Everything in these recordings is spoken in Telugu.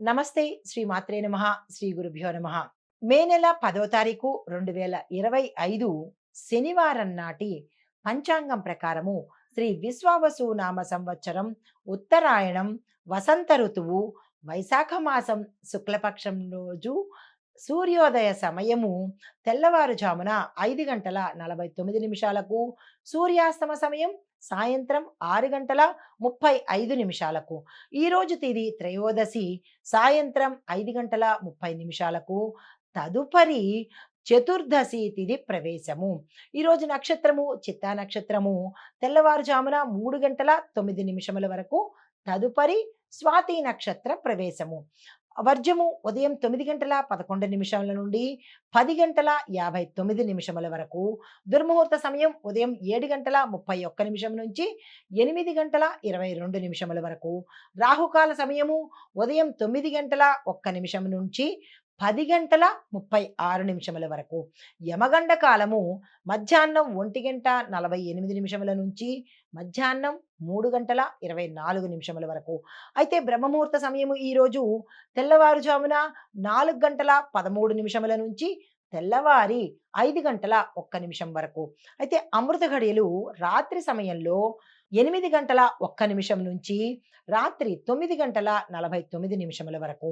నమస్తే. శ్రీ మాత్రే నమః. శ్రీ గురుభ్యో నమః. మే నెల 10వ తారీఖు 2025 శనివారం నాటి పంచాంగం ప్రకారము శ్రీ విశ్వావసు నామ సంవత్సరం ఉత్తరాయణం వసంత ఋతువు వైశాఖ మాసం శుక్లపక్షం రోజు సూర్యోదయ సమయము తెల్లవారుజామున 5:49 సూర్యాస్తమ సమయం సాయంత్రం 6:35. ఈరోజు తిది త్రయోదశి సాయంత్రం 5:30. తదుపరి చతుర్దశి తిథి ప్రవేశము. ఈరోజు నక్షత్రము చిత్తా నక్షత్రము తెల్లవారుజామున 3:09 వరకు. తదుపరి స్వాతి నక్షత్ర ప్రవేశము. వర్జము ఉదయం 9:11 నుండి 10:59 వరకు. దుర్ముహూర్త సమయం ఉదయం 7:31 నుంచి 8:22 వరకు. రాహుకాల సమయము ఉదయం 9:01 నుంచి 10:36 వరకు. యమగండ కాలము మధ్యాహ్నం 1:48 నుంచి మధ్యాహ్నం 3:24 వరకు. అయితే బ్రహ్మముహూర్త సమయము ఈరోజు తెల్లవారుజామున 4:13 నుంచి తెల్లవారి 5:01 వరకు. అయితే అమృత ఘడియలు రాత్రి సమయంలో 8:01 నుంచి రాత్రి 9:49 వరకు.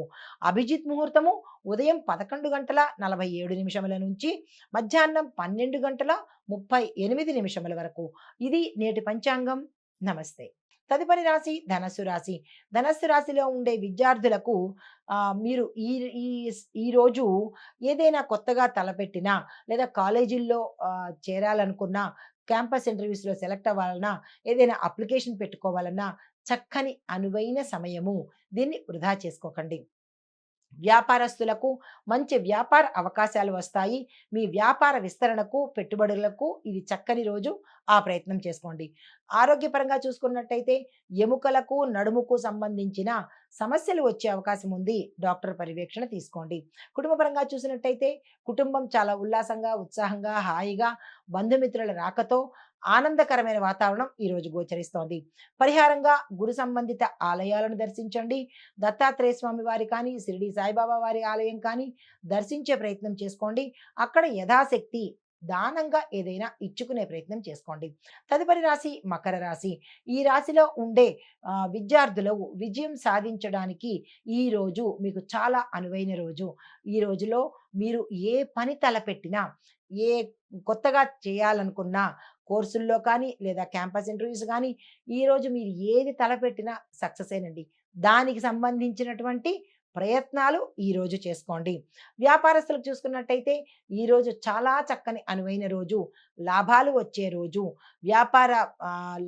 అభిజిత్ ముహూర్తము ఉదయం 11:47 నుంచి మధ్యాహ్నం 12:38 వరకు. ఇది నేటి పంచాంగం. నమస్తే. తదుపరి రాశి ధనస్సు రాశి. ధనస్సు రాశిలో ఉండే విద్యార్థులకు మీరు ఈ ఈ ఈ రోజు ఏదైనా కొత్తగా తలపెట్టినా లేదా కాలేజీల్లో చేరాలనుకున్నా, క్యాంపస్ ఇంటర్వ్యూస్‌లో సెలెక్ట్ అవ్వాలన్నా, ఏదైనా అప్లికేషన్ పెట్టుకోవాలన్నా చక్కని అనువైన సమయము. దీన్ని వృధా చేసుకోకండి. వ్యాపారస్తులకు మంచి వ్యాపార అవకాశాలు వస్తాయి. మీ వ్యాపార విస్తరణకు, పెట్టుబడులకు ఇది చక్కని రోజు. ఆ ప్రయత్నం చేసుకోండి. ఆరోగ్యపరంగా చూసుకున్నట్టయితే ఎముకలకు, నడుముకు సంబంధించిన సమస్యలు వచ్చే అవకాశం ఉంది. డాక్టర్ పర్యవేక్షణ తీసుకోండి. కుటుంబపరంగా చూసినట్టయితే కుటుంబం చాలా ఉల్లాసంగా, ఉత్సాహంగా, హాయిగా బంధుమిత్రుల రాకతో ఆనందకరమైన వాతావరణం ఈరోజు గోచరిస్తోంది. పరిహారంగా గురు సంబంధిత ఆలయాలను దర్శించండి. దత్తాత్రేయ స్వామి వారి కానీ, షిరిడి సాయిబాబా వారి ఆలయం కానీ దర్శించే ప్రయత్నం చేసుకోండి. అక్కడ యథాశక్తి దానంగా ఏదైనా ఇచ్చుకునే ప్రయత్నం చేసుకోండి. తదుపరి రాశి మకర రాశి. ఈ రాశిలో ఉండే విద్యార్థులు విజయం సాధించడానికి ఈ రోజు మీకు చాలా అనువైన రోజు. ఈ రోజులో మీరు ఏ పని తలపెట్టినా, ఏ కొత్తగా చేయాలనుకున్నా కోర్సుల్లో కానీ లేదా క్యాంపస్ ఇంటర్వ్యూస్ కానీ ఈరోజు మీరు ఏది తలపెట్టినా సక్సెస్ ఏనండి. దానికి సంబంధించినటువంటి ప్రయత్నాలు ఈరోజు చేసుకోండి. వ్యాపారస్తులకు చూసుకున్నట్టయితే ఈరోజు చాలా చక్కని అనువైన రోజు. లాభాలు వచ్చే రోజు. వ్యాపార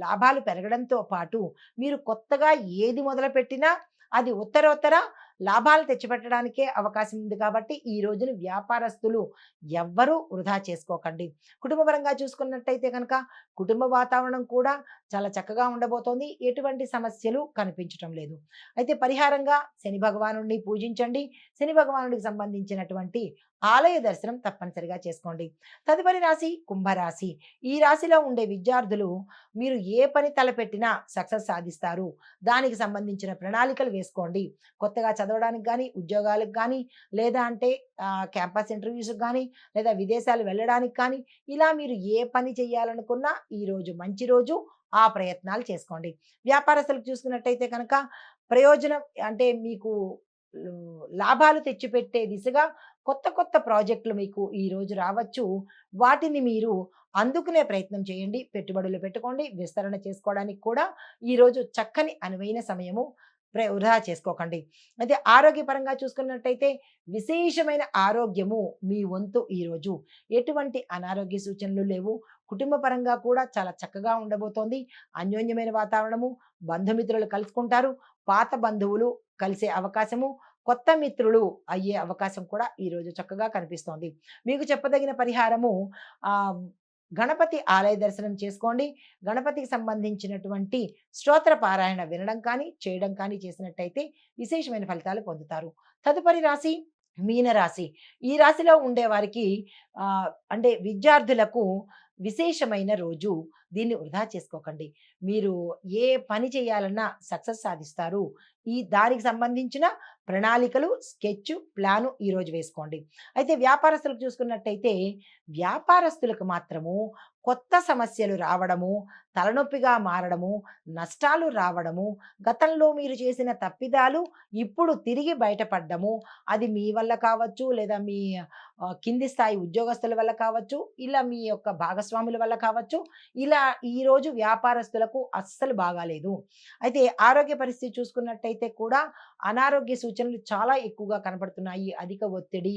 లాభాలు పెరగడంతో పాటు మీరు కొత్తగా ఏది మొదలుపెట్టినా అది ఉత్తరోత్తర లాభాలు తెచ్చిపెట్టడానికే అవకాశం ఉంది కాబట్టి ఈ రోజున వ్యాపారస్తులు ఎవ్వరూ వృధా చేసుకోకండి. కుటుంబపరంగా చూసుకున్నట్టయితే కనుక కుటుంబ వాతావరణం కూడా చాలా చక్కగా ఉండబోతోంది. ఎటువంటి సమస్యలు కనిపించటం లేదు. అయితే పరిహారంగా శని భగవానుడిని పూజించండి. శని భగవానుడికి సంబంధించినటువంటి ఆలయ దర్శనం తప్పనిసరిగా చేసుకోండి. తదుపరి రాశి కుంభరాశి. ఈ రాశిలో ఉండే విద్యార్థులు మీరు ఏ పని తలపెట్టినా సక్సెస్ సాధిస్తారు. దానికి సంబంధించిన ప్రణాళికలు వేసుకోండి. కొత్తగా చదవడానికి కానీ, ఉద్యోగాలకు కానీ, లేదా అంటే క్యాంపస్ ఇంటర్వ్యూస్‌కి కానీ, లేదా విదేశాలు వెళ్ళడానికి కానీ, ఇలా మీరు ఏ పని చేయాలనుకున్నా ఈరోజు మంచి రోజు. ఆ ప్రయత్నాలు చేసుకోండి. వ్యాపారస్తులకు చూసుకున్నట్టయితే కనుక ప్రయోజనం అంటే మీకు లాభాలు తెచ్చిపెట్టే దిశగా కొత్త కొత్త ప్రాజెక్టులు మీకు ఈరోజు రావచ్చు. వాటిని మీరు అందుకునే ప్రయత్నం చేయండి. పెట్టుబడులు పెట్టుకోండి. విస్తరణ చేసుకోవడానికి కూడా ఈరోజు చక్కని అనువైన సమయము. వృధా చేసుకోకండి. అయితే ఆరోగ్యపరంగా చూసుకున్నట్టయితే విశేషమైన ఆరోగ్యము మీ వంతు ఈరోజు. ఎటువంటి అనారోగ్య సూచనలు లేవు. కుటుంబ పరంగా కూడా చాలా చక్కగా ఉండబోతోంది. అన్యోన్యమైన వాతావరణము. బంధుమిత్రులు కలుసుకుంటారు. పాత బంధువులు కలిసే అవకాశము, కొత్త మిత్రులు అయ్యే అవకాశం కూడా ఈరోజు చక్కగా కనిపిస్తోంది. మీకు చెప్పదగిన పరిహారము గణపతి ఆలయ దర్శనం చేసుకోండి. గణపతికి సంబంధించినటువంటి స్తోత్ర పారాయణ వినడం కానీ, చేయడం కానీ చేసినట్టయితే విశేషమైన ఫలితాలు పొందుతారు. తదుపరి రాశి మీనరాశి. ఈ రాశిలో ఉండే వారికి అంటే విద్యార్థులకు విశేషమైన రోజు. దీన్ని వృధా చేసుకోకండి. మీరు ఏ పని చేయాలన్నా సక్సెస్ సాధిస్తారు. దానికి సంబంధించిన ప్రణాళికలు, స్కెచ్, ప్లాను ఈరోజు వేసుకోండి. అయితే వ్యాపారస్తులకు చూసుకున్నట్టయితే వ్యాపారస్తులకు మాత్రము కొత్త సమస్యలు రావడము, తలనొప్పిగా మారడము, నష్టాలు రావడము, గతంలో మీరు చేసిన తప్పిదాలు ఇప్పుడు తిరిగి బయటపడ్డము, అది మీ వల్ల కావచ్చు, లేదా మీ కింది స్థాయి ఉద్యోగస్తుల వల్ల కావచ్చు, ఇలా మీ యొక్క భాగస్వాముల వల్ల కావచ్చు. ఇలా ఈరోజు వ్యాపారస్తులకు అస్సలు బాగాలేదు. అయితే ఆరోగ్య పరిస్థితి చూసుకున్నట్టయితే కూడా అనారోగ్య సూచనలు చాలా ఎక్కువగా కనపడుతున్నాయి. అధిక ఒత్తిడి,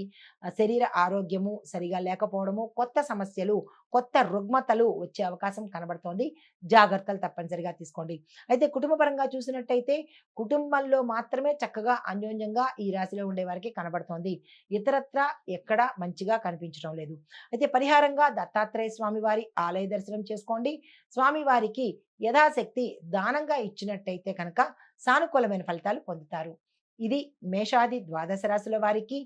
శరీర ఆరోగ్యము సరిగా లేకపోవడము, కొత్త సమస్యలు, కొత్త రుగ్మతలు వచ్చే అవకాశం కనబడుతోంది. జాగ్రత్తలు తప్పనిసరిగా తీసుకోండి. అయితే కుటుంబ పరంగా చూసినట్టయితే కుటుంబంలో మాత్రమే చక్కగా అన్యోన్యంగా ఈ రాశిలో ఉండే వారికి కనబడుతోంది. ఇతరత్రా ఎక్కడా మంచిగా కనిపించడం లేదు. అయితే పరిహారంగా దత్తాత్రేయ స్వామి వారి ఆలయ దర్శనం చేసుకోండి. స్వామివారికి యథాశక్తి దానంగా ఇచ్చినట్టయితే కనుక సానుకూలమైన ఫలితాలు పొందుతారు. ఇది మేషాది ద్వాదశ రాశుల వారికి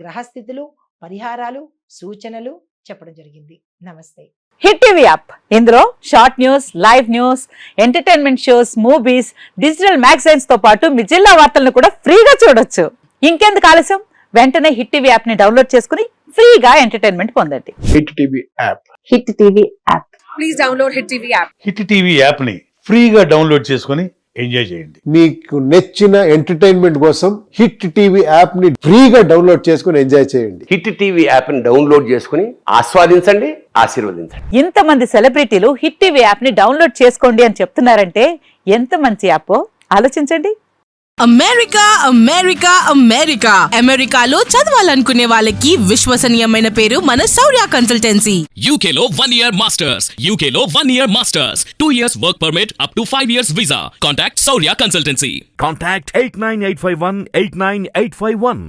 గ్రహస్థితులు, పరిహారాలు, సూచనలు చెప్పడం జరిగింది. నమస్తే. హిట్ టీవీ యాప్, ఇందులో short news, live news, entertainment shows, movies, digital magazines తో పాటు మీ జిల్లా వార్తలను కూడా ఫ్రీగా చూడొచ్చు. ఇంకెందుకు ఆలస్యం, వెంటనే హిట్ టీవీ యాప్ ని డౌన్లోడ్ చేసుకుని ఫ్రీగా ఎంటర్టైన్మెంట్ పొందండి. Hit TV app. Hit TV app. Please download hit TV app. Hit TV app ని ఫ్రీగా డౌన్లోడ్ చేసుకుని ఎంజాయ్ చేయండి. మీకు నచ్చిన ఎంటర్టైన్మెంట్ కోసం హిట్ టీవీ యాప్ ని ఫ్రీగా డౌన్లోడ్ చేసుకుని ఎంజాయ్ చేయండి. హిట్ టీవీ యాప్ ని డౌన్లోడ్ చేసుకుని ఆస్వాదించండి, ఆశీర్వదించండి. ఇంతమంది సెలబ్రిటీలు హిట్ టీవీ యాప్ ని డౌన్లోడ్ చేసుకోండి అని చెప్తున్నారంటే ఎంత మంచి యాప్ ఆలోచించండి. అమెరికా అమెరికా అమెరికా అమెరికాలో చదవాలనుకునే వాళ్ళకి విశ్వసనీయమైన పేరు మన శౌర్య కన్సల్టెన్సీ. UK లో 1 year masters, UK లో 1 year masters, 2 years work permit up to 5 years visa. Contact Saurya Consultancy. Contact 89851 89851.